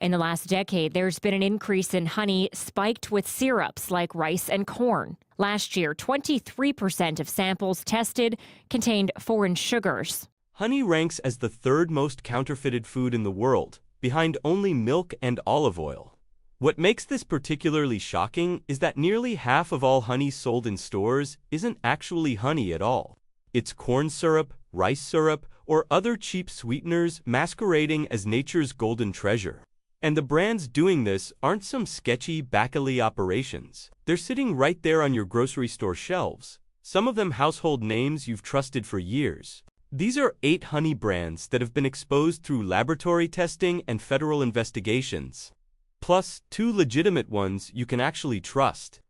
In the last decade, there's been an increase in honey spiked with syrups like rice and corn. Last year, 23% of samples tested contained foreign sugars. Honey ranks as the third most counterfeited food in the world, behind only milk and olive oil. What makes this particularly shocking is that nearly half of all honey sold in stores isn't actually honey at all. It's corn syrup, rice syrup, or other cheap sweeteners masquerading as nature's golden treasure. And the brands doing this aren't some sketchy back-alley operations. They're sitting right there on your grocery store shelves, some of them household names you've trusted for years. These are 8 honey brands that have been exposed through laboratory testing and federal investigations, plus 2 legitimate ones you can actually trust.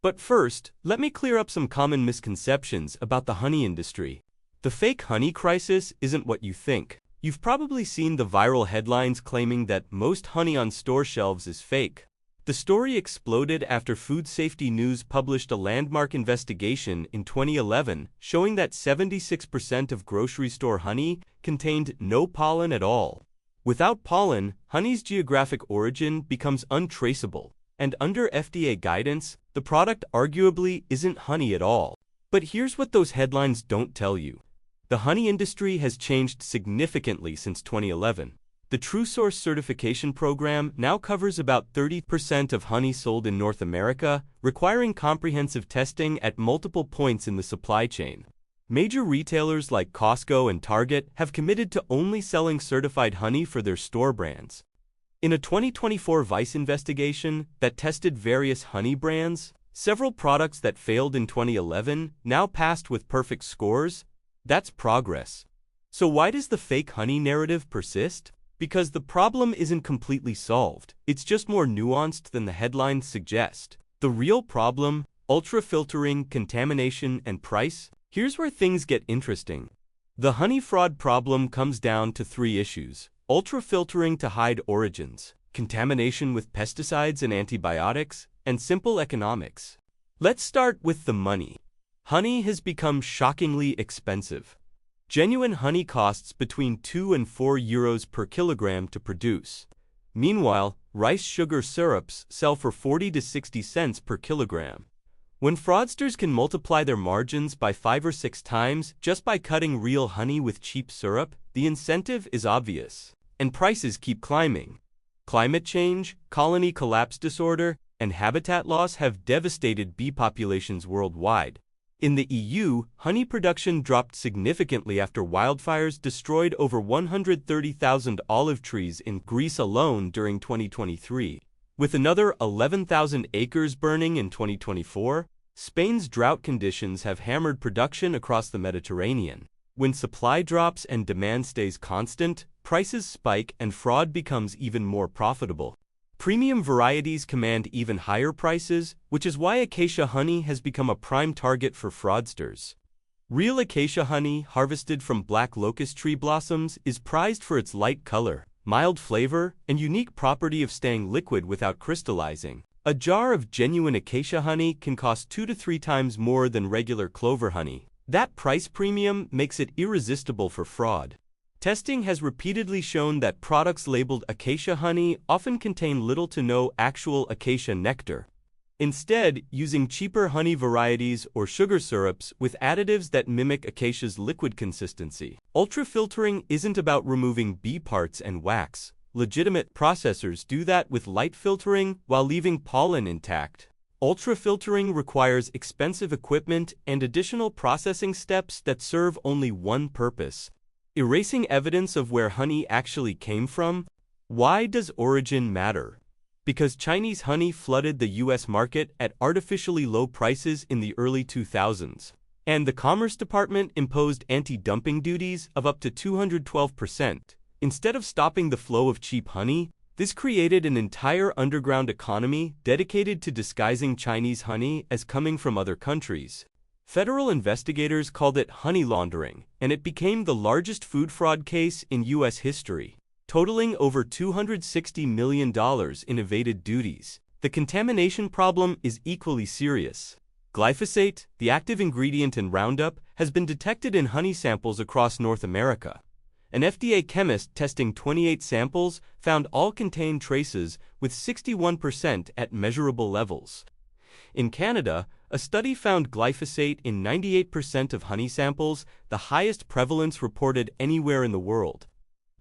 But first, let me clear up some common misconceptions about the honey industry. The fake honey crisis isn't what you think. You've probably seen the viral headlines claiming that most honey on store shelves is fake. The story exploded after Food Safety News published a landmark investigation in 2011 showing that 76% of grocery store honey contained no pollen at all. Without pollen, honey's geographic origin becomes untraceable, and under FDA guidance, the product arguably isn't honey at all. But here's what those headlines don't tell you. The honey industry has changed significantly since 2011. The TrueSource certification program now covers about 30% of honey sold in North America, requiring comprehensive testing at multiple points in the supply chain. Major retailers like Costco and Target have committed to only selling certified honey for their store brands. In a 2024 Vice investigation that tested various honey brands, several products that failed in 2011 now passed with perfect scores. That's progress. So why does the fake honey narrative persist? Because the problem isn't completely solved. It's just more nuanced than the headlines suggest. The real problem, ultra-filtering, contamination, and price? Here's where things get interesting. The honey fraud problem comes down to 3 issues: ultra-filtering to hide origins, contamination with pesticides and antibiotics, and simple economics. Let's start with the money. Honey has become shockingly expensive. Genuine honey costs between 2 and 4 euros per kilogram to produce. Meanwhile, rice sugar syrups sell for 40 to 60 cents per kilogram. When fraudsters can multiply their margins by 5 or 6 times just by cutting real honey with cheap syrup, the incentive is obvious. And prices keep climbing. Climate change, colony collapse disorder, and habitat loss have devastated bee populations worldwide. In the EU, honey production dropped significantly after wildfires destroyed over 130,000 olive trees in Greece alone during 2023. With another 11,000 acres burning in 2024, Spain's drought conditions have hammered production across the Mediterranean. When supply drops and demand stays constant, prices spike and fraud becomes even more profitable. Premium varieties command even higher prices, which is why acacia honey has become a prime target for fraudsters. Real acacia honey, harvested from black locust tree blossoms, is prized for its light color, mild flavor, and unique property of staying liquid without crystallizing. A jar of genuine acacia honey can cost 2 to 3 times more than regular clover honey. That price premium makes it irresistible for fraud. Testing has repeatedly shown that products labeled acacia honey often contain little to no actual acacia nectar. Instead, using cheaper honey varieties or sugar syrups with additives that mimic acacia's liquid consistency. Ultrafiltering isn't about removing bee parts and wax. Legitimate processors do that with light filtering while leaving pollen intact. Ultrafiltering requires expensive equipment and additional processing steps that serve only one purpose: erasing evidence of where honey actually came from. Why does origin matter? Because Chinese honey flooded the US market at artificially low prices in the early 2000s, and the Commerce Department imposed anti-dumping duties of up to 212%. Instead of stopping the flow of cheap honey, this created an entire underground economy dedicated to disguising Chinese honey as coming from other countries. Federal investigators called it honey laundering, and it became the largest food fraud case in U.S. history, totaling over $260 million in evaded duties. The contamination problem is equally serious. Glyphosate, the active ingredient in Roundup, has been detected in honey samples across North America. An FDA chemist testing 28 samples found all contained traces with 61% at measurable levels. In Canada, a study found glyphosate in 98% of honey samples, the highest prevalence reported anywhere in the world.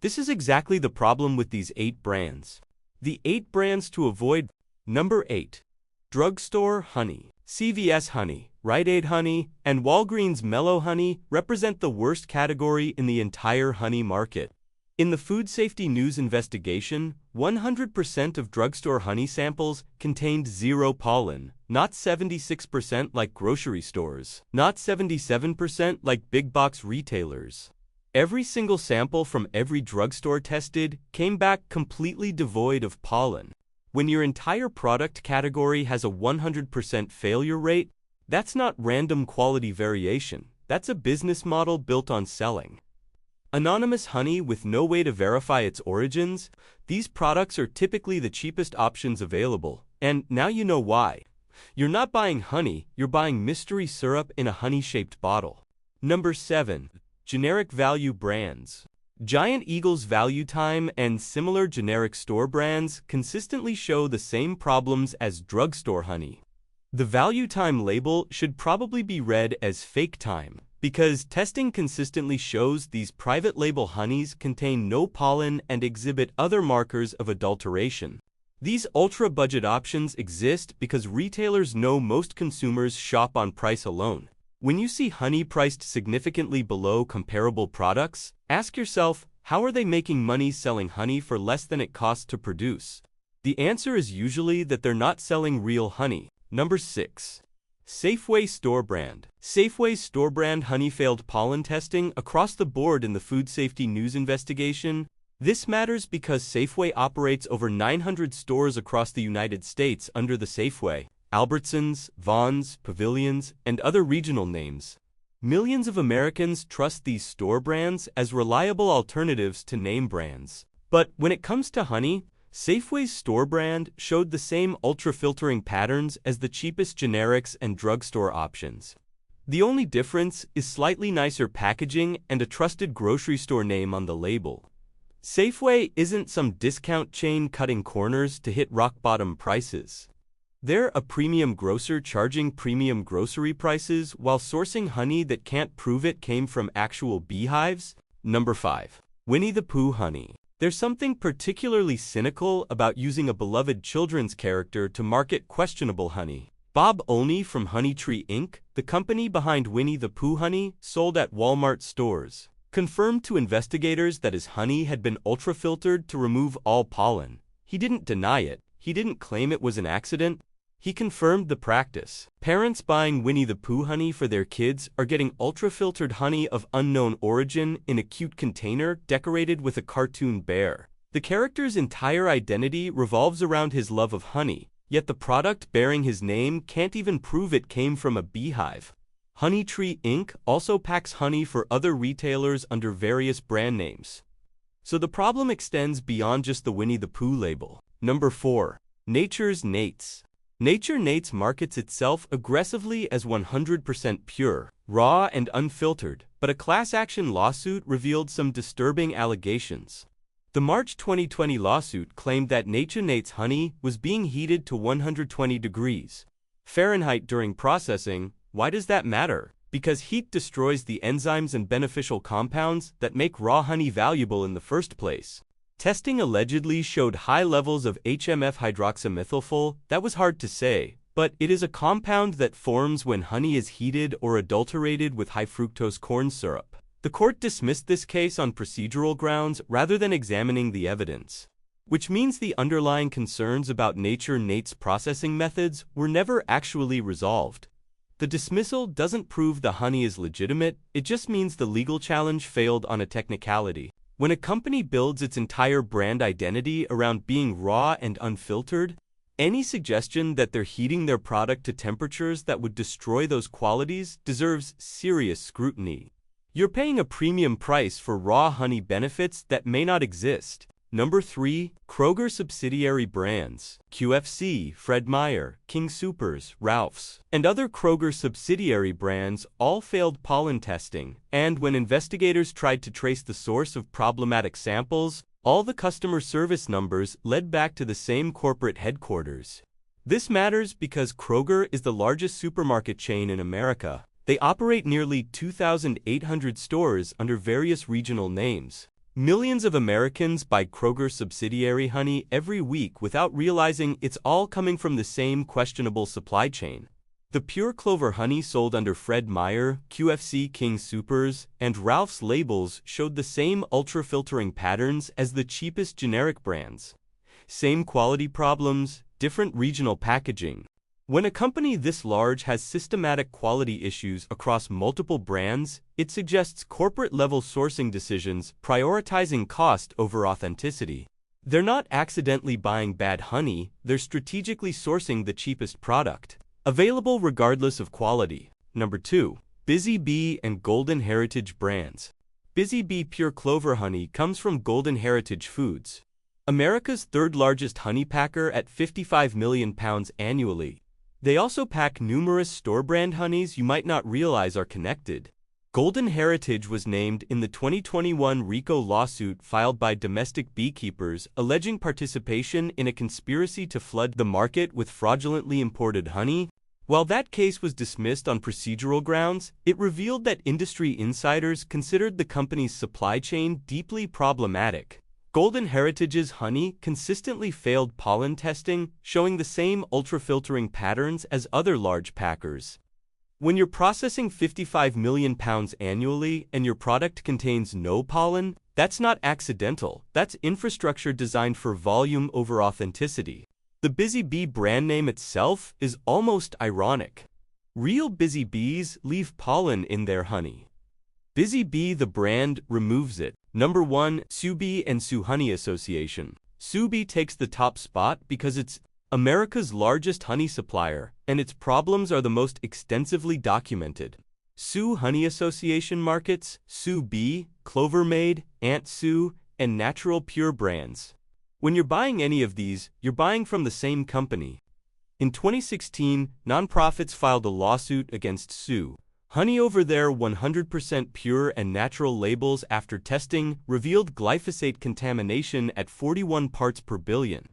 This is exactly the problem with these 8 brands. The 8 brands to avoid. Number 8. Drugstore honey. CVS honey, Rite Aid honey, and Walgreens Mellow honey represent the worst category in the entire honey market. In the Food Safety News investigation, 100% of drugstore honey samples contained zero pollen, not 76% like grocery stores, not 77% like big box retailers. Every single sample from every drugstore tested came back completely devoid of pollen. When your entire product category has a 100% failure rate, that's not random quality variation. That's a business model built on selling anonymous honey with no way to verify its origins. These products are typically the cheapest options available, and now you know why. You're not buying honey, you're buying mystery syrup in a honey-shaped bottle. Number 7. Generic value brands. Giant Eagle's Value Time and similar generic store brands consistently show the same problems as drugstore honey. The Value Time label should probably be read as Fake Time, because testing consistently shows these private label honeys contain no pollen and exhibit other markers of adulteration. These ultra-budget options exist because retailers know most consumers shop on price alone. When you see honey priced significantly below comparable products, ask yourself, how are they making money selling honey for less than it costs to produce? The answer is usually that they're not selling real honey. Number 6. Safeway store brand. Safeway's store brand honey failed pollen testing across the board in the Food Safety News investigation. This matters because Safeway operates over 900 stores across the United States under the Safeway, Albertsons, Vons, Pavilions, and other regional names. Millions of Americans trust these store brands as reliable alternatives to name brands. But when it comes to honey, Safeway's store brand showed the same ultra-filtering patterns as the cheapest generics and drugstore options. The only difference is slightly nicer packaging and a trusted grocery store name on the label. Safeway isn't some discount chain cutting corners to hit rock-bottom prices. They're a premium grocer charging premium grocery prices while sourcing honey that can't prove it came from actual beehives. Number 5. Winnie the Pooh honey. There's something particularly cynical about using a beloved children's character to market questionable honey. Bob Olney from Honeytree Inc., the company behind Winnie the Pooh honey, sold at Walmart stores, confirmed to investigators that his honey had been ultra-filtered to remove all pollen. He didn't deny it. He didn't claim it was an accident. He confirmed the practice. Parents buying Winnie the Pooh honey for their kids are getting ultra-filtered honey of unknown origin in a cute container decorated with a cartoon bear. The character's entire identity revolves around his love of honey, yet the product bearing his name can't even prove it came from a beehive. Honeytree Inc. also packs honey for other retailers under various brand names. So the problem extends beyond just the Winnie the Pooh label. Number 4. Nature's Nates. Nature Nates markets itself aggressively as 100% pure, raw, and unfiltered, but a class action lawsuit revealed some disturbing allegations. The March 2020 lawsuit claimed that Nature Nates honey was being heated to 120 degrees Fahrenheit during processing. Why does that matter? Because heat destroys the enzymes and beneficial compounds that make raw honey valuable in the first place. Testing allegedly showed high levels of HMF hydroxymethylfol. That was hard to say, but it is a compound that forms when honey is heated or adulterated with high fructose corn syrup. The court dismissed this case on procedural grounds rather than examining the evidence, which means the underlying concerns about Nature Nates processing methods were never actually resolved. The dismissal doesn't prove the honey is legitimate, it just means the legal challenge failed on a technicality. When a company builds its entire brand identity around being raw and unfiltered, any suggestion that they're heating their product to temperatures that would destroy those qualities deserves serious scrutiny. You're paying a premium price for raw honey benefits that may not exist. Number 3. Kroger subsidiary brands. QFC, Fred Meyer, King Soopers, Ralph's, and other Kroger subsidiary brands all failed pollen testing, and when investigators tried to trace the source of problematic samples, all the customer service numbers led back to the same corporate headquarters. This matters because Kroger is the largest supermarket chain in America. They operate nearly 2,800 stores under various regional names. Millions of Americans buy Kroger subsidiary honey every week without realizing it's all coming from the same questionable supply chain. The pure clover honey sold under Fred Meyer, QFC, King Soopers, and Ralph's labels showed the same ultra-filtering patterns as the cheapest generic brands. Same quality problems, different regional packaging. When a company this large has systematic quality issues across multiple brands, it suggests corporate-level sourcing decisions prioritizing cost over authenticity. They're not accidentally buying bad honey, they're strategically sourcing the cheapest product, available regardless of quality. Number 2. Busy Bee and Golden Heritage brands. Busy Bee pure clover honey comes from Golden Heritage Foods, America's third-largest honey packer at 55 million pounds annually. They also pack numerous store-brand honeys you might not realize are connected. Golden Heritage was named in the 2021 RICO lawsuit filed by domestic beekeepers alleging participation in a conspiracy to flood the market with fraudulently imported honey. While that case was dismissed on procedural grounds, it revealed that industry insiders considered the company's supply chain deeply problematic. Golden Heritage's honey consistently failed pollen testing, showing the same ultra-filtering patterns as other large packers. When you're processing 55 million pounds annually and your product contains no pollen, that's not accidental. That's infrastructure designed for volume over authenticity. The Busy Bee brand name itself is almost ironic. Real busy bees leave pollen in their honey. Busy Bee, the brand, removes it. Number 1. Sue Bee and Sue Honey Association. Sue Bee takes the top spot because it's America's largest honey supplier, and its problems are the most extensively documented. Sue Honey Association markets Sue Bee, Clover Maid, Aunt Sue, and Natural Pure brands. When you're buying any of these, you're buying from the same company. In 2016, nonprofits filed a lawsuit against Sue Honey over their 100% pure and natural labels after testing revealed glyphosate contamination at 41 parts per billion.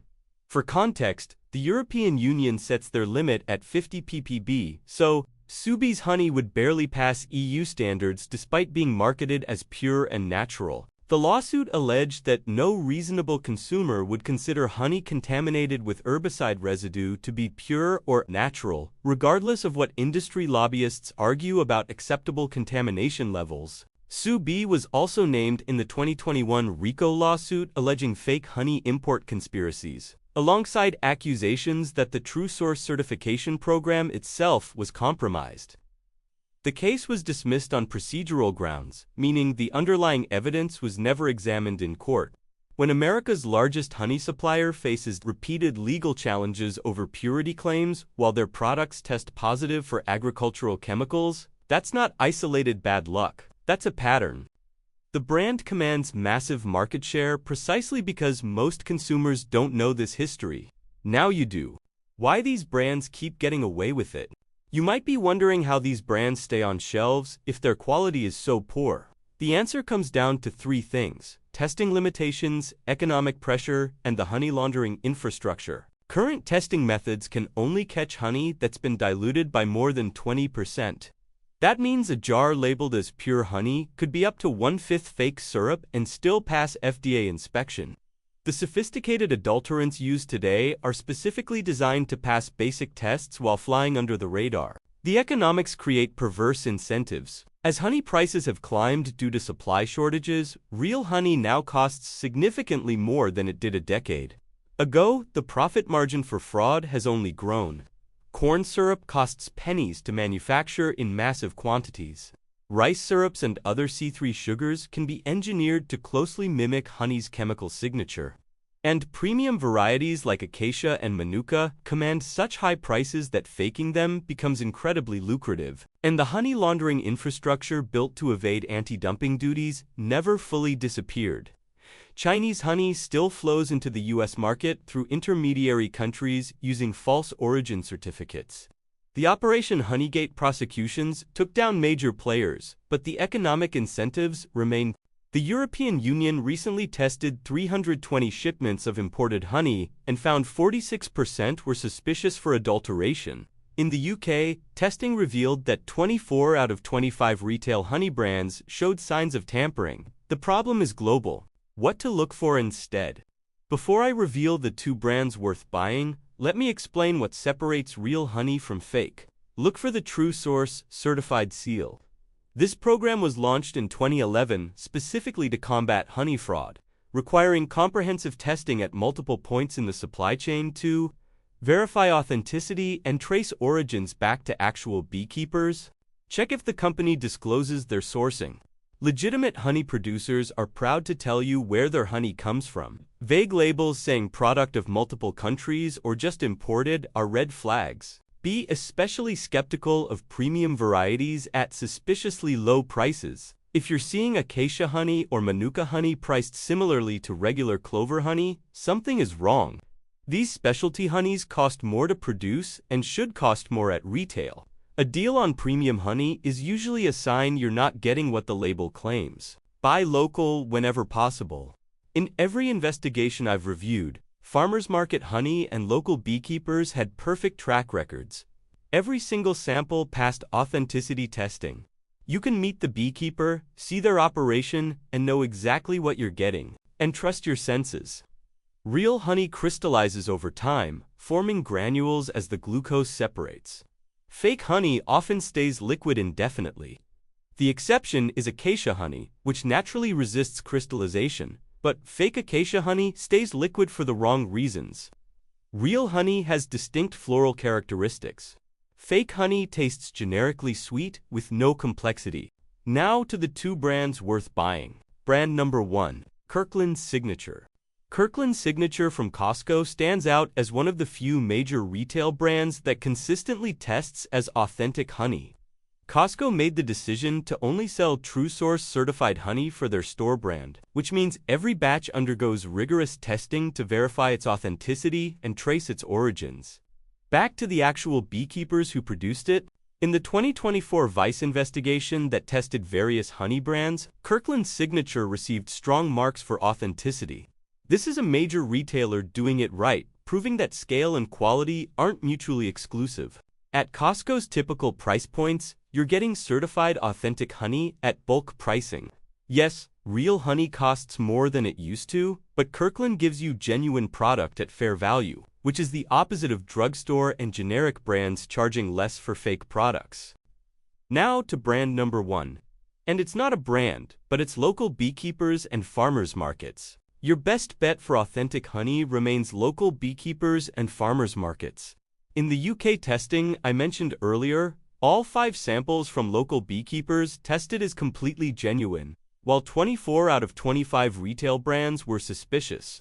For context, the European Union sets their limit at 50 ppb, so Sue Bee's honey would barely pass EU standards despite being marketed as pure and natural. The lawsuit alleged that no reasonable consumer would consider honey contaminated with herbicide residue to be pure or natural, regardless of what industry lobbyists argue about acceptable contamination levels. Sue Bee was also named in the 2021 RICO lawsuit alleging fake honey import conspiracies, alongside accusations that the TrueSource certification program itself was compromised. The case was dismissed on procedural grounds, meaning the underlying evidence was never examined in court. When America's largest honey supplier faces repeated legal challenges over purity claims while their products test positive for agricultural chemicals, that's not isolated bad luck, that's a pattern. The brand commands massive market share precisely because most consumers don't know this history. Now you do. Why these brands keep getting away with it? You might be wondering how these brands stay on shelves if their quality is so poor. The answer comes down to 3 things: testing limitations, economic pressure, and the honey laundering infrastructure. Current testing methods can only catch honey that's been diluted by more than 20%. That means a jar labeled as pure honey could be up to 1/5 fake syrup and still pass FDA inspection. The sophisticated adulterants used today are specifically designed to pass basic tests while flying under the radar. The economics create perverse incentives. As honey prices have climbed due to supply shortages, real honey now costs significantly more than it did a decade ago. The profit margin for fraud has only grown. Corn syrup costs pennies to manufacture in massive quantities. Rice syrups and other C3 sugars can be engineered to closely mimic honey's chemical signature. And premium varieties like Acacia and Manuka command such high prices that faking them becomes incredibly lucrative. And the honey laundering infrastructure built to evade anti-dumping duties never fully disappeared. Chinese honey still flows into the U.S. market through intermediary countries using false origin certificates. The Operation Honeygate prosecutions took down major players, but the economic incentives remain. The European Union recently tested 320 shipments of imported honey and found 46% were suspicious for adulteration. In the UK, testing revealed that 24 out of 25 retail honey brands showed signs of tampering. The problem is global. What to look for instead? Before I reveal the 2 brands worth buying, let me explain what separates real honey from fake. Look for the True Source certified seal. This program was launched in 2011 specifically to combat honey fraud, requiring comprehensive testing at multiple points in the supply chain to verify authenticity and trace origins back to actual beekeepers. Check if the company discloses their sourcing. Legitimate honey producers are proud to tell you where their honey comes from. Vague labels saying product of multiple countries or just imported are red flags. Be especially skeptical of premium varieties at suspiciously low prices. If you're seeing acacia honey or manuka honey priced similarly to regular clover honey, something is wrong. These specialty honeys cost more to produce and should cost more at retail. A deal on premium honey is usually a sign you're not getting what the label claims. Buy local whenever possible. In every investigation I've reviewed, farmers market honey and local beekeepers had perfect track records. Every single sample passed authenticity testing. You can meet the beekeeper, see their operation, and know exactly what you're getting, and trust your senses. Real honey crystallizes over time, forming granules as the glucose separates. Fake honey often stays liquid indefinitely. The exception is acacia honey, which naturally resists crystallization, but fake acacia honey stays liquid for the wrong reasons. Real honey has distinct floral characteristics. Fake honey tastes generically sweet with no complexity. Now to the 2 brands worth buying. Brand number 1, Kirkland's Signature. Kirkland's Signature from Costco stands out as one of the few major retail brands that consistently tests as authentic honey. Costco made the decision to only sell True Source certified honey for their store brand, which means every batch undergoes rigorous testing to verify its authenticity and trace its origins. Back to the actual beekeepers who produced it. In the 2024 Vice investigation that tested various honey brands, Kirkland's Signature received strong marks for authenticity. This is a major retailer doing it right, proving that scale and quality aren't mutually exclusive. At Costco's typical price points, you're getting certified authentic honey at bulk pricing. Yes, real honey costs more than it used to, but Kirkland gives you genuine product at fair value, which is the opposite of drugstore and generic brands charging less for fake products. Now to brand number 1. And it's not a brand, but it's local beekeepers and farmers markets. Your best bet for authentic honey remains local beekeepers and farmers markets. In the UK testing I mentioned earlier, all 5 samples from local beekeepers tested as completely genuine, while 24 out of 25 retail brands were suspicious.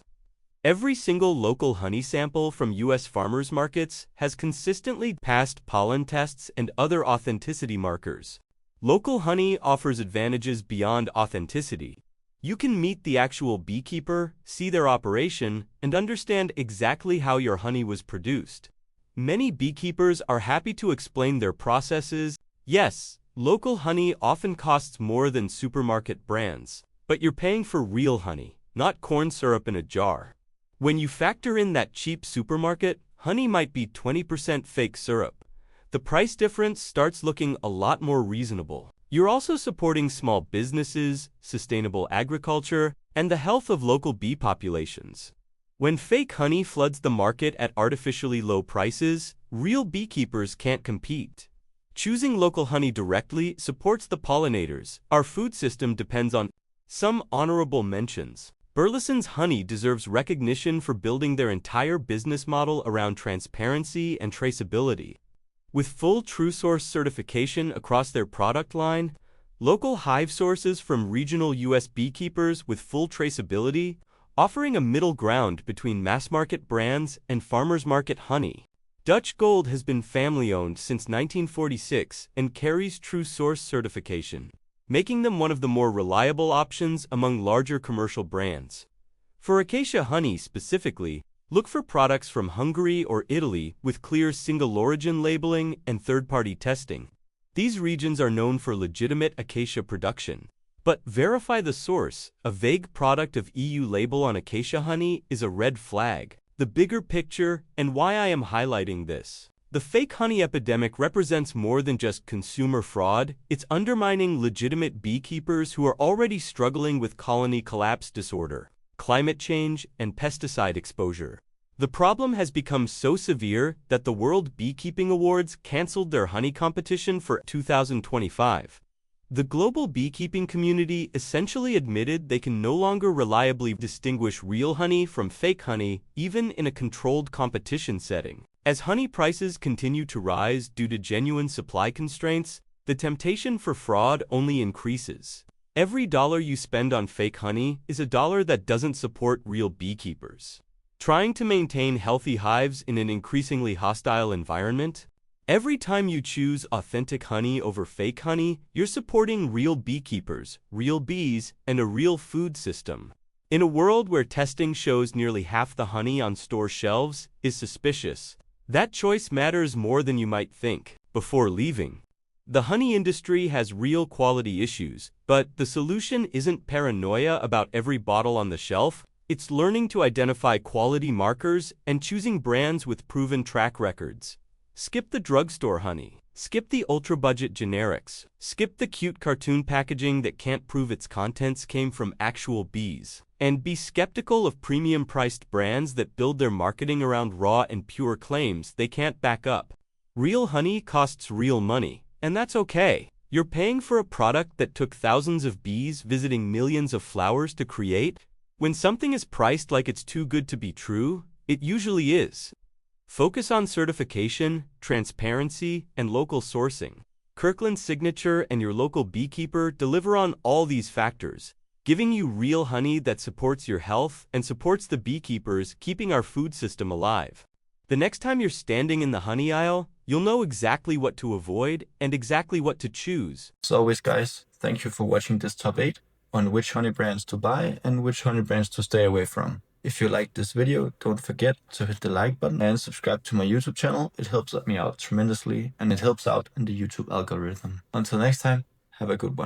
Every single local honey sample from US farmers markets has consistently passed pollen tests and other authenticity markers. Local honey offers advantages beyond authenticity. You can meet the actual beekeeper, see their operation, and understand exactly how your honey was produced. Many beekeepers are happy to explain their processes. Yes, local honey often costs more than supermarket brands, but you're paying for real honey, not corn syrup in a jar. When you factor in that cheap supermarket, honey might be 20% fake syrup. The price difference starts looking a lot more reasonable. You're also supporting small businesses, sustainable agriculture, and the health of local bee populations. When fake honey floods the market at artificially low prices, real beekeepers can't compete. Choosing local honey directly supports the pollinators. Our food system depends on some honorable mentions. Burleson's honey deserves recognition for building their entire business model around transparency and traceability. With full True Source certification across their product line, local hive sources from regional U.S. beekeepers with full traceability, offering a middle ground between mass-market brands and farmers market honey. Dutch Gold has been family-owned since 1946 and carries True Source certification, making them one of the more reliable options among larger commercial brands. For acacia honey specifically, look for products from Hungary or Italy with clear single-origin labeling and third-party testing. These regions are known for legitimate acacia production. But verify the source. A vague product of EU label on acacia honey is a red flag. The bigger picture and why I am highlighting this. The fake honey epidemic represents more than just consumer fraud. It's undermining legitimate beekeepers who are already struggling with colony collapse disorder, climate change, and pesticide exposure. The problem has become so severe that the World Beekeeping Awards canceled their honey competition for 2025. The global beekeeping community essentially admitted they can no longer reliably distinguish real honey from fake honey, even in a controlled competition setting. As honey prices continue to rise due to genuine supply constraints, the temptation for fraud only increases. Every dollar you spend on fake honey is a dollar that doesn't support real beekeepers trying to maintain healthy hives in an increasingly hostile environment. Every time you choose authentic honey over fake honey, you're supporting real beekeepers, real bees, and a real food system. In a world where testing shows nearly half the honey on store shelves is suspicious, that choice matters more than you might think. Before leaving, the honey industry has real quality issues, but the solution isn't paranoia about every bottle on the shelf. It's learning to identify quality markers and choosing brands with proven track records. Skip the drugstore honey. Skip the ultra-budget generics. Skip the cute cartoon packaging that can't prove its contents came from actual bees. And be skeptical of premium-priced brands that build their marketing around raw and pure claims they can't back up. Real honey costs real money, and that's okay. You're paying for a product that took thousands of bees visiting millions of flowers to create. When something is priced like it's too good to be true, it usually is. Focus on certification, transparency, and local sourcing. Kirkland's Signature and your local beekeeper deliver on all these factors, giving you real honey that supports your health and supports the beekeepers keeping our food system alive. The next time you're standing in the honey aisle, you'll know exactly what to avoid and exactly what to choose. As always, guys, thank you for watching this top 8 on which honey brands to buy and which honey brands to stay away from. If you liked this video, don't forget to hit the like button and subscribe to my YouTube channel. It helps me out tremendously and it helps out in the YouTube algorithm. Until next time, have a good one.